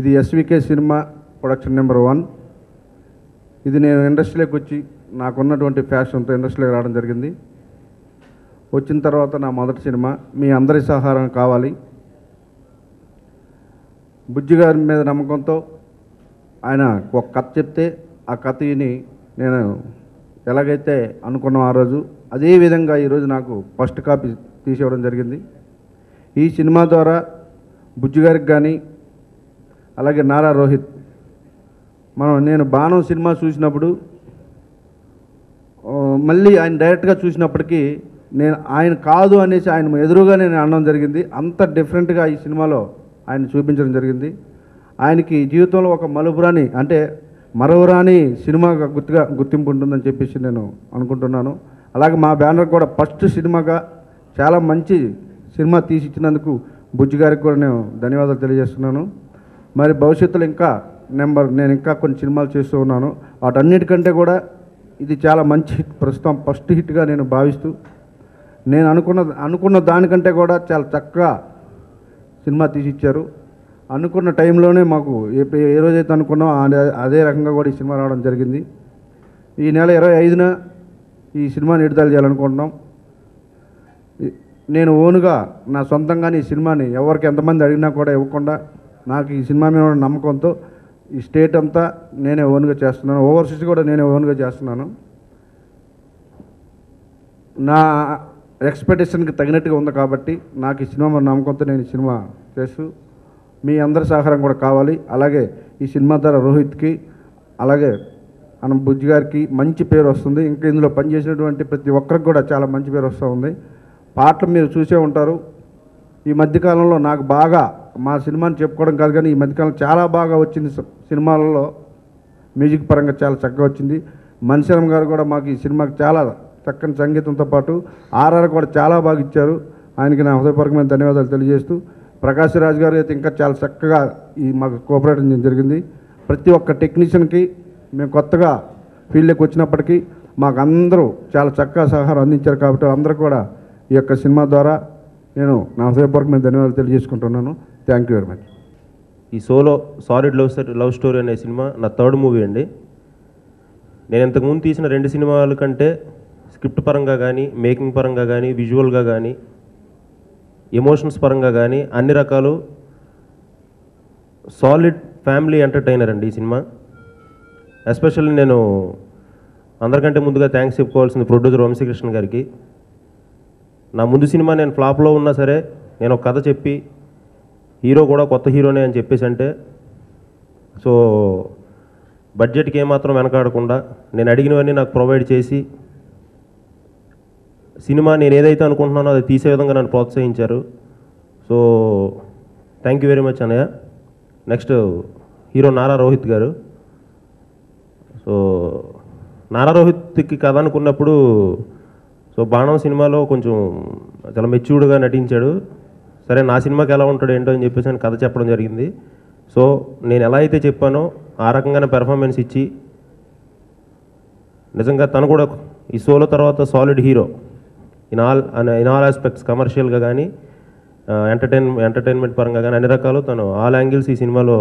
ఇది SVK cinema production number 1. ఇది నేను ఇండస్ట్రీలోకి వచ్చి నాకున్నటువంటి ఫ్యాషన్తో ఇండస్ట్రీలోకి రావడం జరిగింది. వచ్చిన తర్వాత నా మొదటి సినిమా. మీ అందరి సహకారం కావాలి. బుజ్జి గారి మీద నమ్మకంతో ఆయన ఒక కథ చెప్తే ఆ కథని నేను ఎలాగైతే అనుకున్నాం ఆ రోజు, అదే విధంగా ఈరోజు నాకు ఫస్ట్ కాపీ తీసేయడం జరిగింది. ఈ సినిమా ద్వారా బుజ్జి గారికి కానీ అలాగే నారా రోహిత్, నేను బాణం సినిమా చూసినప్పుడు మళ్ళీ ఆయన డైరెక్ట్గా చూసినప్పటికీ నేను ఆయన కాదు అనేసి ఆయన ఎదురుగా నేను అనడం జరిగింది. అంత డిఫరెంట్గా ఈ సినిమాలో ఆయన చూపించడం జరిగింది. ఆయనకి జీవితంలో ఒక మలుపురాని అంటే మరవరాని సినిమాగా గుర్తింపు ఉంటుందని చెప్పేసి నేను అనుకుంటున్నాను. అలాగే మా బ్యానర్ కూడా ఫస్ట్ సినిమాగా చాలా మంచి సినిమా తీసిచ్చినందుకు బుజ్జి గారికి కూడా నేను ధన్యవాదాలు తెలియజేస్తున్నాను. మరి భవిష్యత్తులో నేను ఇంకా కొన్ని సినిమాలు చేస్తూ ఉన్నాను. వాటన్నిటికంటే కూడా ఇది చాలా మంచి హిట్, ప్రస్తుతం ఫస్ట్ హిట్గా నేను భావిస్తూ, నేను అనుకున్న దానికంటే కూడా చాలా చక్కగా సినిమా తీసిచ్చారు. అనుకున్న టైంలోనే మాకు ఏ రోజైతే అనుకున్నామో అదే రకంగా కూడా ఈ సినిమా రావడం జరిగింది. ఈ నెల 25న ఈ సినిమాని విడుదల చేయాలనుకుంటున్నాం. నేను ఓన్గా నా సొంతంగానే ఈ సినిమాని ఎవరికి ఎంతమంది అడిగినా కూడా ఇవ్వకుండా నాకు ఈ సినిమా మీద ఉన్న నమ్మకంతో ఈ స్టేట్ అంతా నేనే ఓన్గా చేస్తున్నాను. ఓవర్సీస్ కూడా నేనే ఓన్గా చేస్తున్నాను. నా ఎక్స్పెక్టేషన్కి తగినట్టుగా ఉంది కాబట్టి నాకు ఈ సినిమా మీద నమ్మకంతో నేను ఈ సినిమా చేస్తూ, మీ అందరి సహకారం కూడా కావాలి. అలాగే ఈ సినిమా ద్వారా రోహిత్కి అలాగే మన బుజ్జి గారికి మంచి పేరు వస్తుంది. ఇంకా ఇందులో పనిచేసినటువంటి ప్రతి ఒక్కరికి కూడా చాలా మంచి పేరు వస్తూ ఉంది. పాటలు మీరు చూసే ఉంటారు. ఈ మధ్యకాలంలో నాకు బాగా మా సినిమాని చెప్పుకోవడం కాదు కానీ ఈ మధ్యకాలం చాలా బాగా వచ్చింది. సినిమాలలో మ్యూజిక్ పరంగా చాలా చక్కగా వచ్చింది. మణిశర్మ గారు కూడా మాకు ఈ సినిమాకి చాలా చక్కని సంగీతంతో పాటు ఆర్ఆర్ కూడా చాలా బాగా ఇచ్చారు. ఆయనకి నా హృదయపూర్వకమైన ధన్యవాదాలు తెలియజేస్తూ, ప్రకాష్ రాజ్ గారు అయితే ఇంకా చాలా చక్కగా మాకు కోఆపరేట్ జరిగింది. ప్రతి ఒక్క టెక్నీషియన్కి మేము కొత్తగా ఫీల్డ్లోకి వచ్చినప్పటికీ మాకు అందరూ చాలా చక్కగా సహకారం అందించారు. కాబట్టి అందరూ కూడా ఈ యొక్క సినిమా ద్వారా నేను నా హృదయపూర్వకమైన ధన్యవాదాలు తెలియజేసుకుంటున్నాను. Thank you very much. ఈ సోలో సాలిడ్ లవ్ స్టోరీ అనే సినిమా నా థర్డ్ మూవీ అండి. నేను ఇంతకుముందు తీసిన 2 సినిమాల కంటే స్క్రిప్ట్ పరంగా కానీ, మేకింగ్ పరంగా కానీ, విజువల్గా కానీ, ఎమోషన్స్ పరంగా కానీ అన్ని రకాలు సాలిడ్ ఫ్యామిలీ ఎంటర్టైనర్ అండి ఈ సినిమా. ఎస్పెషల్లీ నేను అందరికంటే ముందుగా థ్యాంక్స్ చెప్పుకోవాల్సింది ప్రొడ్యూసర్ వంశీకృష్ణ గారికి. నా ముందు సినిమా నేను ఫ్లాప్లో ఉన్నా సరే నేను ఒక కథ చెప్పి హీరో కూడా కొత్త హీరోనే అని చెప్పేసి అంటే, సో బడ్జెట్కి ఏమాత్రం వెనకాడకుండా నేను అడిగినవన్నీ నాకు ప్రొవైడ్ చేసి సినిమా నేను ఏదైతే అనుకుంటున్నానో అది తీసే విధంగా నన్ను ప్రోత్సహించారు. So thank you very much అన్నయ్య. నెక్స్ట్ హీరో నారా రోహిత్ గారు. సో నారా రోహిత్కి కథ అనుకున్నప్పుడు సో బాణం సినిమాలో కొంచెం చాలా మెచ్యూర్డ్గా నటించాడు. సరే నా సినిమాకి ఎలా ఉంటాడు ఏంటో అని చెప్పేసి కథ చెప్పడం జరిగింది. సో నేను ఎలా అయితే చెప్పానో ఆ రకంగానే పెర్ఫార్మెన్స్ ఇచ్చి నిజంగా తను కూడా ఈ సోలో తర్వాత solid hero in all aspects, కమర్షియల్గా కానీ ఎంటర్టైన్మెంట్ పరంగా కానీ అన్ని రకాలు తను ఆల్ యాంగిల్స్ ఈ సినిమాలో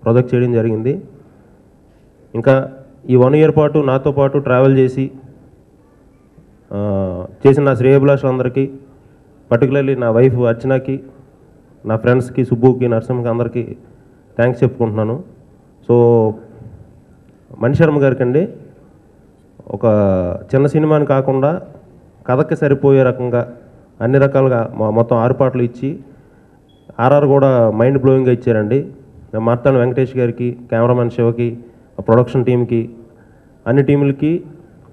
ప్రొజెక్ట్ చేయడం జరిగింది. ఇంకా ఈ 1 year పాటు నాతో పాటు ట్రావెల్ చేసి చేసిన నా శ్రేయభిలాషులందరికీ, పర్టికులర్లీ నా వైఫ్ అర్చనకి, నా ఫ్రెండ్స్కి, సుబ్బుకి, నరసింహకి అందరికీ థ్యాంక్స్ చెప్పుకుంటున్నాను. సో మణిశర్మ గారికి అండి, ఒక చిన్న సినిమాని కాకుండా కథకి సరిపోయే రకంగా అన్ని రకాలుగా మొత్తం 6 పాటలు ఇచ్చి ఆర్ఆర్ కూడా మైండ్ బ్లోయింగ్గా ఇచ్చారండి. మార్తాన్ వెంకటేష్ గారికి, కెమెరామెన్ శివకి, ప్రొడక్షన్ టీంకి, అన్ని టీములకి,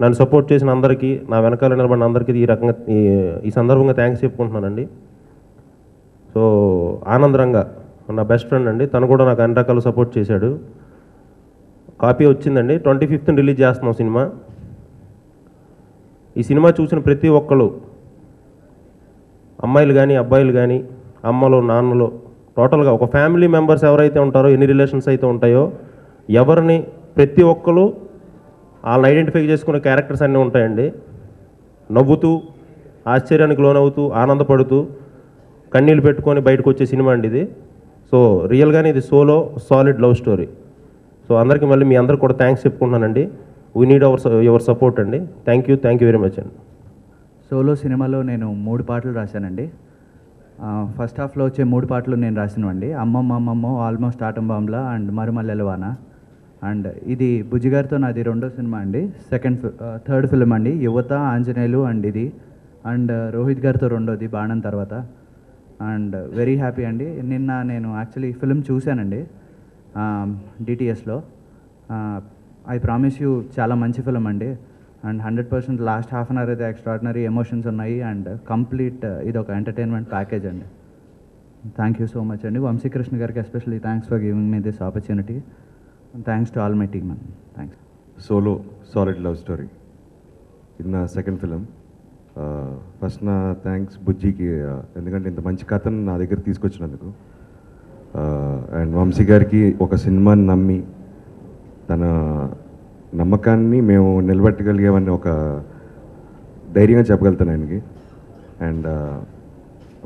నన్ను సపోర్ట్ చేసిన అందరికీ, నా వెనకాల నిలబడిన అందరికీ ఈ రకంగా ఈ సందర్భంగా థ్యాంక్స్ చెప్పుకుంటున్నానండి. సో ఆనందరంగా నా బెస్ట్ ఫ్రెండ్ అండి, తను కూడా నాకు అన్ని రకాలు సపోర్ట్ చేశాడు. కాపీ వచ్చిందండి. 25th రిలీజ్ చేస్తున్నాం సినిమా. ఈ సినిమా చూసిన ప్రతి ఒక్కరు, అమ్మాయిలు కానీ అబ్బాయిలు కానీ, అమ్మలు నాన్నలు, టోటల్గా ఒక ఫ్యామిలీ మెంబర్స్ ఎవరైతే ఉంటారో, ఎన్ని రిలేషన్స్ అయితే ఉంటాయో ఎవరిని ప్రతి ఒక్కరు వాళ్ళని ఐడెంటిఫై చేసుకునే క్యారెక్టర్స్ అన్నీ ఉంటాయండి. నవ్వుతూ, ఆశ్చర్యానికి లోనవుతూ, ఆనందపడుతూ, కన్నీళ్ళు పెట్టుకొని బయటకు వచ్చే సినిమా అండి ఇది. సో రియల్గానే ఇది solo solid love story. So అందరికీ మళ్ళీ మీ అందరికి కూడా థ్యాంక్స్ చెప్పుకుంటున్నానండి. వీ నీడ్ యువర్ సపోర్ట్ అండి. థ్యాంక్ యూ వెరీ మచ్ అండి. సోలో సినిమాలో నేను 3 పాటలు రాశానండి. ఫస్ట్ హాఫ్లో వచ్చే 3 పాటలు నేను రాసినవండి. అమ్మమ్మ ఆల్మోస్ట్ ఆటం బాంబ్లా అండ్ మరుమల్లెలవాన. అండ్ ఇది బుజ్జిగారితో నాది 2వ సినిమా అండి. థర్డ్ ఫిల్మ్ అండి. యువత, ఆంజనేయులు అండ్ ఇది. అండ్ రోహిత్ గారితో 2వది బాణం తర్వాత. అండ్ వెరీ హ్యాపీ అండి. నిన్న నేను యాక్చువల్లీ ఫిల్మ్ చూశానండి డిటిఎస్లో. ఐ ప్రామిస్ యూ చాలా మంచి ఫిల్మ్ అండి. And 100% last half an hour అయితే ఎక్స్ట్రాడినరీ ఎమోషన్స్ ఉన్నాయి. అండ్ కంప్లీట్ ఇది ఒక ఎంటర్టైన్మెంట్ ప్యాకేజ్ అండి. థ్యాంక్ యూ సో మచ్ అండి. వంశీకృష్ణ గారికి especially thanks for giving me this opportunity. Thanks to all my team అండి. Thanks. Solo solid love story ఇది నా సెకండ్ ఫిలిం. ఫస్ట్ నా థ్యాంక్స్ బుజ్జికి, ఎందుకంటే ఇంత మంచి కథను నా దగ్గర తీసుకొచ్చినందుకు. అండ్ వంశీ గారికి ఒక సినిమాని నమ్మి తన నమ్మకాన్ని మేము నిలబెట్టగలిగామని ఒక ధైర్యంగా చెప్పగలుగుతాను ఆయనకి. అండ్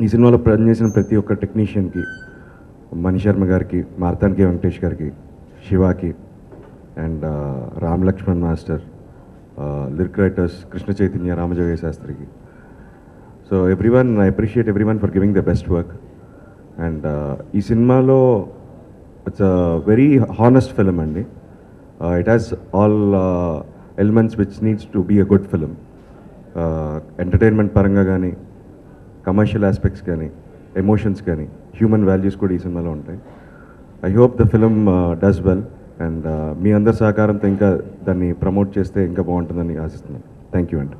ఈ సినిమాలో పనిచేసిన ప్రతి ఒక్క టెక్నీషియన్కి, మణిశర్మ గారికి, మార్తాండ్కి వెంకటేష్ గారికి, శివాకి, and Ram Laxman master, lyric writers Krishna Chaitanya, Ramajogayya శాస్త్రికి. So everyone, I appreciate everyone for giving the best work. And ఈ సినిమాలో it's a very honest film అండి. It has all elements which needs to be a good film. Entertainment పరంగా కానీ, commercial aspects కానీ, emotions కానీ, human values కూడా ఈ సినిమాలో ఉంటాయి. I hope the film does well. And మీ అందరి సహకారంతో ఇంకా దాన్ని ప్రమోట్ చేస్తే ఇంకా బాగుంటుందని ఆశిస్తున్నాను. థ్యాంక్ యూ అండి.